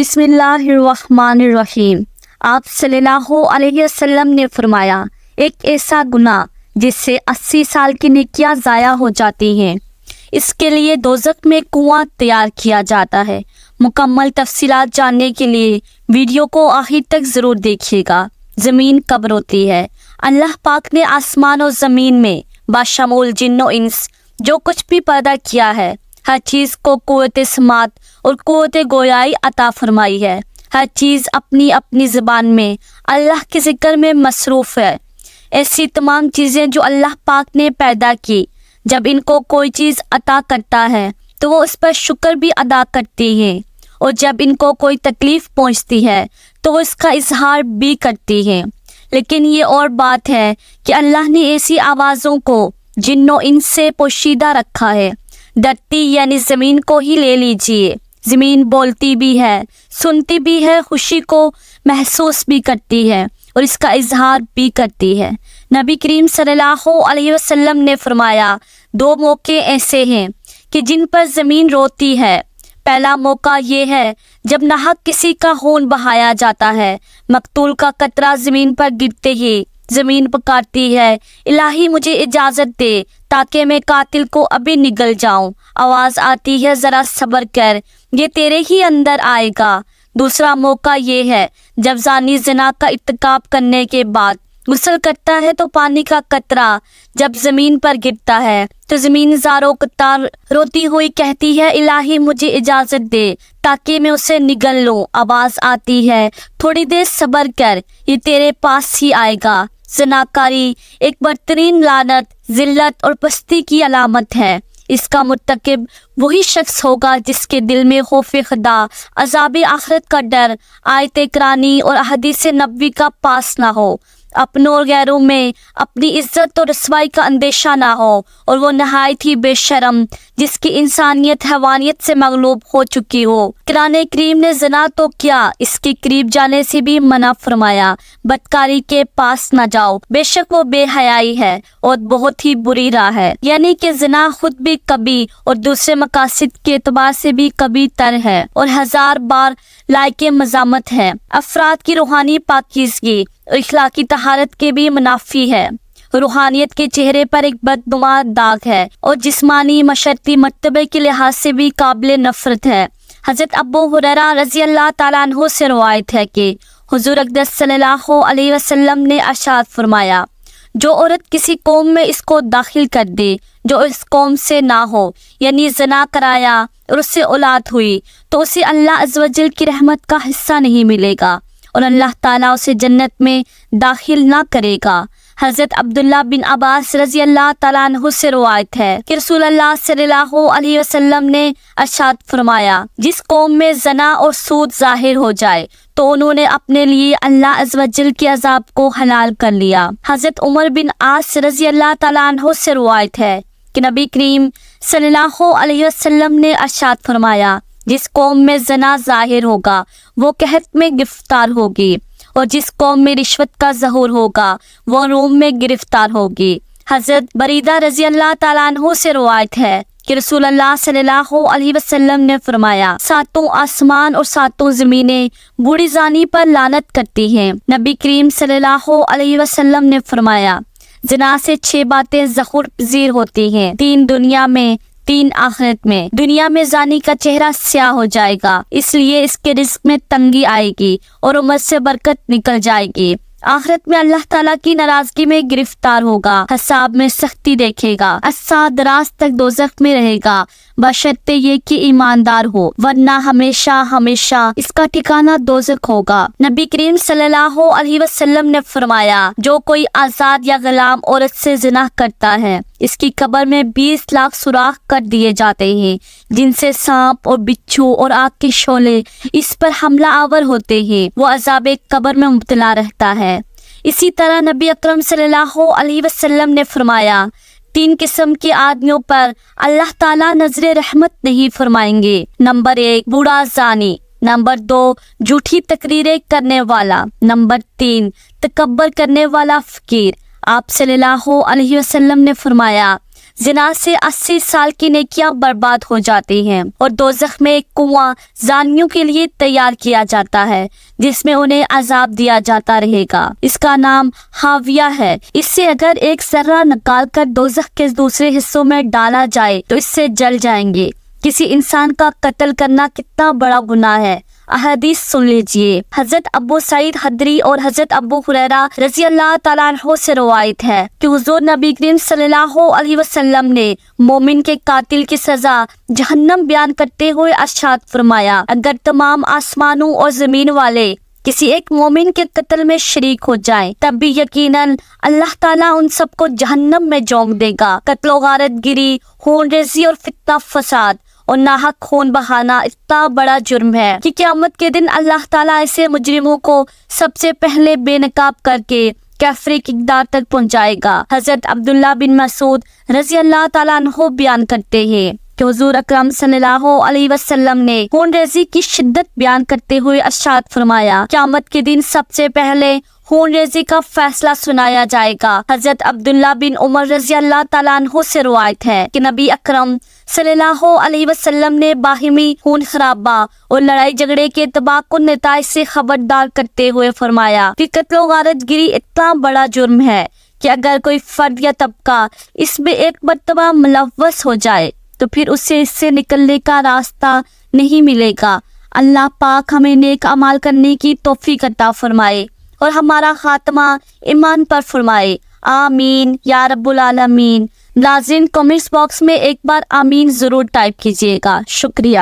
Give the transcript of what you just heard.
بسم اللہ الرحمن الرحیم۔ آپ صلی اللہ علیہ وسلم نے فرمایا، ایک ایسا گناہ جس سے 80 سال کی نیکیاں ضائع ہو جاتی ہیں، اس کے لیے دوزخ میں کنواں تیار کیا جاتا ہے۔ مکمل تفصیلات جاننے کے لیے ویڈیو کو آخر تک ضرور دیکھیے گا۔ زمین کب روتی ہے؟ اللہ پاک نے آسمان و زمین میں بشمول جن و انس جو کچھ بھی پیدا کیا ہے، ہر چیز کو قوت سماعت اور قوت گویائی عطا فرمائی ہے۔ ہر چیز اپنی اپنی زبان میں اللہ کے ذکر میں مصروف ہے۔ ایسی تمام چیزیں جو اللہ پاک نے پیدا کی، جب ان کو کوئی چیز عطا کرتا ہے تو وہ اس پر شکر بھی ادا کرتی ہیں، اور جب ان کو کوئی تکلیف پہنچتی ہے تو وہ اس کا اظہار بھی کرتی ہیں۔ لیکن یہ اور بات ہے کہ اللہ نے ایسی آوازوں کو جن و انس سے پوشیدہ رکھا ہے۔ دھرتی یعنی زمین کو ہی لے لیجئے، زمین بولتی بھی ہے، سنتی بھی ہے، خوشی کو محسوس بھی کرتی ہے اور اس کا اظہار بھی کرتی ہے۔ نبی کریم صلی اللہ علیہ وسلم نے فرمایا، 2 موقع ایسے ہیں کہ جن پر زمین روتی ہے۔ پہلا موقع یہ ہے جب ناحق کسی کا خون بہایا جاتا ہے، مقتول کا قطرہ زمین پر گرتے ہی زمین پکارتی ہے، الہی مجھے اجازت دے تاکہ میں قاتل کو ابھی نگل جاؤں۔ آواز آتی ہے، ذرا صبر کر، یہ تیرے ہی اندر آئے گا۔ دوسرا موقع یہ ہے جب زانی زنا کا ارتکاب کرنے کے بعد غسل کرتا ہے تو پانی کا قطرہ جب زمین پر گرتا ہے تو زمین زاروں قطار روتی ہوئی کہتی ہے، الہی مجھے اجازت دے تاکہ میں اسے نگل لوں۔ آواز آتی ہے، تھوڑی دیر صبر کر، یہ تیرے پاس ہی آئے گا۔ زناکاری ایک بدترین لعنت، ذلت اور پستی کی علامت ہے۔ اس کا مرتکب وہی شخص ہوگا جس کے دل میں خوف خدا، عذاب آخرت کا ڈر، آیت قرآنی اور احادیث نبوی کا پاس نہ ہو، اپنوں اور غیروں میں اپنی عزت اور رسوائی کا اندیشہ نہ ہو، اور وہ نہایت ہی بے شرم جس کی انسانیت حیوانیت سے مغلوب ہو چکی ہو۔ قرآن کریم نے زنا تو کیا، اس کے قریب جانے سے بھی منع فرمایا۔ بدکاری کے پاس نہ جاؤ، بے شک وہ بے حیائی ہے اور بہت ہی بری راہ ہے۔ یعنی کہ زنا خود بھی کبھی اور دوسرے مقاصد کے اعتبار سے بھی کبھی تر ہے اور 1000 بار لائق مذمت ہے۔ افراد کی روحانی پاکیزگی اور اخلاقی طہارت کے بھی منافی ہے۔ روحانیت کے چہرے پر ایک بدنما داغ ہے اور جسمانی معاشرتی مرتبے کے لحاظ سے بھی قابل نفرت ہے۔ حضرت ابو ہریرہ رضی اللہ تعالیٰ عنہ سے روایت ہے کہ حضور اقدس صلی اللہ علیہ وسلم نے ارشاد فرمایا، جو عورت کسی قوم میں اس کو داخل کر دے جو اس قوم سے نہ ہو، یعنی زنا کرایا اور اس سے اولاد ہوئی، تو اسے اللہ عز و جل کی رحمت کا حصہ نہیں ملے گا اور اللہ تعالیٰ اسے جنت میں داخل نہ کرے گا۔ حضرت عبداللہ بن عباس رضی اللہ تعالیٰ عنہ سے روایت ہے کہ رسول اللہ صلی اللہ علیہ وسلم نے ارشاد فرمایا، جس قوم میں زنا اور سود ظاہر ہو جائے تو انہوں نے اپنے لیے اللہ عز و جل کے عذاب کو حلال کر لیا۔ حضرت عمر بن عاص رضی اللہ تعالیٰ عنہ سے روایت ہے کہ نبی کریم صلی اللہ علیہ وسلم نے ارشاد فرمایا، جس قوم میں زنا ظاہر ہوگا وہ قحط میں گرفتار ہوگی، اور جس قوم میں رشوت کا ظہور ہوگا وہ روم میں گرفتار ہوگی۔ حضرت بریدہ رضی اللہ تعالیٰ عنہ سے روایت ہے کہ رسول اللہ صلی اللہ علیہ وسلم نے فرمایا، 7 آسمان اور 7 زمینیں بوڑھی زانی پر لعنت کرتی ہیں۔ نبی کریم صلی اللہ علیہ وسلم نے فرمایا، زنا سے 6 باتیں ظہور پذیر ہوتی ہیں، 3 دنیا میں، 3 آخرت میں۔ دنیا میں زانی کا چہرہ سیاہ ہو جائے گا، اس لیے اس کے رزق میں تنگی آئے گی اور عمر سے برکت نکل جائے گی۔ آخرت میں اللہ تعالیٰ کی ناراضگی میں گرفتار ہوگا، حساب میں سختی دیکھے گا، عرصہ دراز تک دوزخ میں رہے گا، بشرطے یہ کہ ایماندار ہو، ورنہ ہمیشہ ہمیشہ اس کا ٹھکانہ دوزخ ہوگا۔ نبی کریم صلی اللہ علیہ وسلم نے فرمایا، جو کوئی آزاد یا غلام عورت سے زنا کرتا ہے، اس کی قبر میں 20 لاکھ سوراخ کر دیے جاتے ہیں، جن سے سانپ اور بچھو اور آگ کے شعلے اس پر حملہ آور ہوتے ہیں، وہ عذاب قبر میں مبتلا رہتا ہے۔ اسی طرح نبی اکرم صلی اللہ علیہ وسلم نے فرمایا، 3 قسم کے آدمیوں پر اللہ تعالیٰ نظر رحمت نہیں فرمائیں گے۔ نمبر 1 بوڑھا زانی، نمبر 2 جھوٹی تقریریں کرنے والا، نمبر 3 تکبر کرنے والا فقیر۔ آپ صلی اللہ علیہ وسلم نے فرمایا، زنا سے 80 سال کی نیکیاں برباد ہو جاتی ہیں، اور دوزخ میں ایک کنواں زانیوں کے لیے تیار کیا جاتا ہے جس میں انہیں عذاب دیا جاتا رہے گا۔ اس کا نام ہاویہ ہے۔ اس سے اگر ایک ذرہ نکال کر دوزخ کے دوسرے حصوں میں ڈالا جائے تو اس سے جل جائیں گے۔ کسی انسان کا قتل کرنا کتنا بڑا گناہ ہے۔ احادیث سن لیجئے۔ حضرت ابو سعید خدری اور حضرت ابو ہریرہ رضی اللہ تعالیٰ عنہ سے روایت ہے کہ حضور نبی کریم صلی اللہ علیہ وسلم نے مومن کے قاتل کی سزا جہنم بیان کرتے ہوئے ارشاد فرمایا، اگر تمام آسمانوں اور زمین والے کسی ایک مومن کے قتل میں شریک ہو جائیں تب بھی یقیناً اللہ تعالیٰ ان سب کو جہنم میں جھونک دے گا۔ قتل و غارت گری، خون ریزی اور فتنہ فساد اور ناحق خون بہانا اتنا بڑا جرم ہے کہ قیامت کے دن اللہ تعالیٰ ایسے مجرموں کو سب سے پہلے بے نقاب کر کے کیفری کی اقدار تک پہنچائے گا۔ حضرت عبداللہ بن مسعود رضی اللہ تعالیٰ عنہ بیان کرتے ہیں کہ حضور اکرم صلی اللہ علیہ وسلم نے خون ریزی کی شدت بیان کرتے ہوئے ارشاد فرمایا، قیامت کے دن سب سے پہلے خون ریزی کا فیصلہ سنایا جائے گا۔ حضرت عبداللہ بن عمر رضی اللہ تعالیٰ عنہ سے روایت ہے کہ نبی اکرم صلی اللہ علیہ وسلم نے باہمی خون خرابہ اور لڑائی جھگڑے کے تباکن نتائج سے خبردار کرتے ہوئے فرمایا کہ قتل و غارت گری اتنا بڑا جرم ہے کہ اگر کوئی فرد یا طبقہ اس میں ایک مرتبہ ملوث ہو جائے تو پھر اسے اس سے نکلنے کا راستہ نہیں ملے گا۔ اللہ پاک ہمیں نیک اعمال کرنے کی توفیق عطا فرمائے اور ہمارا خاتمہ ایمان پر فرمائے، آمین یا رب العالمین۔ ناظرین، کمنٹس باکس میں ایک بار آمین ضرور ٹائپ کیجیے گا۔ شکریہ۔